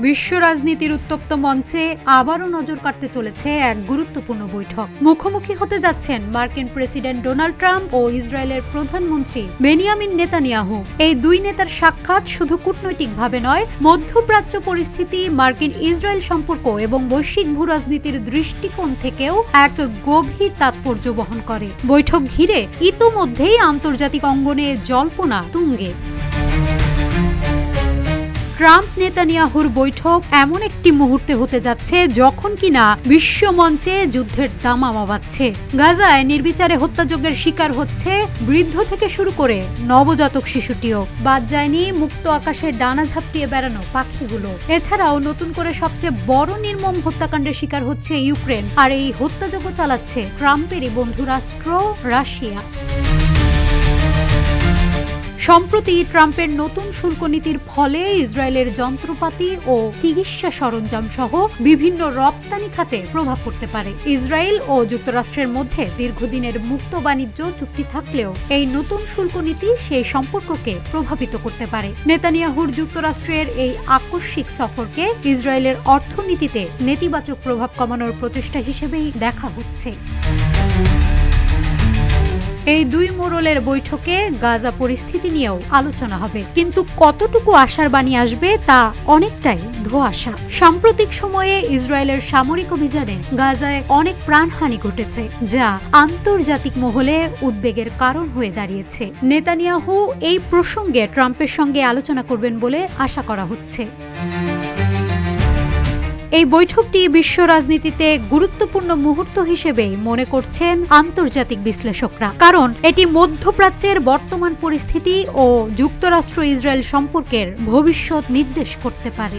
বিশ্ব রাজনীতির উত্তপ্ত মঞ্চে আবারও নজর কাটতে চলেছে এক গুরুত্বপূর্ণ বৈঠক। মুখোমুখি হতে যাচ্ছেন মার্কিন প্রেসিডেন্ট ডোনাল্ড ট্রাম্প ও ইসরায়েলের প্রধানমন্ত্রী বেনিয়ামিন নেতানিয়াহু। এই দুই নেতার সাক্ষাৎ শুধু কূটনৈতিকভাবে নয়, মধ্যপ্রাচ্য পরিস্থিতি, মার্কিন ইসরায়েল সম্পর্ক এবং বৈশ্বিক ভূরাজনীতির দৃষ্টিকোণ থেকেও এক গভীর তাৎপর্য বহন করে। বৈঠক ঘিরে ইতোমধ্যেই আন্তর্জাতিক অঙ্গনে জল্পনা তুঙ্গে। ট্রাম্প নেতানিয়াহুর বৈঠক এমন একটি মুহূর্তে হতে যাচ্ছে যখন কিনা বিশ্ব মঞ্চে যুদ্ধের দামামা বাজছে। গাজায় নির্বিচারে হত্যাযজ্ঞের শিকার হচ্ছে বৃদ্ধ থেকে শুরু করে নবজাতক শিশুটিও। বাদ যায়নি মুক্ত আকাশে ডানা ঝাপটিয়ে বেড়ানো পাখিগুলো। এছাড়াও নতুন করে সবচেয়ে বড় নির্মম হত্যাকাণ্ডের শিকার হচ্ছে ইউক্রেন, আর এই হত্যাযজ্ঞ চালাচ্ছে ট্রাম্পেরই বন্ধু রাষ্ট্র রাশিয়া। সম্প্রতি ট্রাম্পের নতুন শুল্ক নীতির ফলে ইসরায়েলের যন্ত্রপাতি ও চিকিৎসা সরঞ্জাম সহ বিভিন্ন রপ্তানি খাতে প্রভাব পড়তে পারে। ইসরায়েল ও যুক্তরাষ্ট্রের মধ্যে দীর্ঘদিনের মুক্ত বাণিজ্য চুক্তি থাকলেও এই নতুন শুল্ক নীতি সেই সম্পর্ককে প্রভাবিত করতে পারে। নেতানিয়াহুর যুক্তরাষ্ট্রের এই আকস্মিক সফরকে ইসরায়েলের অর্থনীতিতে নেতিবাচক প্রভাব কমানোর প্রচেষ্টা হিসেবেই দেখা হচ্ছে। এই দুই মোড়লের বৈঠকে গাজা পরিস্থিতি নিয়েও আলোচনা হবে, কিন্তু কতটুকু আশার বাণী আসবে তা অনেকটাই ধোঁয়াশা। সাম্প্রতিক সময়ে ইসরায়েলের সামরিক অভিযানে গাজায় অনেক প্রাণহানি ঘটেছে, যা আন্তর্জাতিক মহলে উদ্বেগের কারণ হয়ে দাঁড়িয়েছে। নেতানিয়াহু এই প্রসঙ্গে ট্রাম্পের সঙ্গে আলোচনা করবেন বলে আশা করা হচ্ছে। এই বৈঠকটি বিশ্ব রাজনীতিতে গুরুত্বপূর্ণ মুহূর্ত হিসেবেই মনে করছেন আন্তর্জাতিক বিশ্লেষকরা, কারণ এটি মধ্যপ্রাচ্যের বর্তমান পরিস্থিতি ও যুক্তরাষ্ট্র ইসরায়েল সম্পর্কের ভবিষ্যৎ নির্দেশ করতে পারে।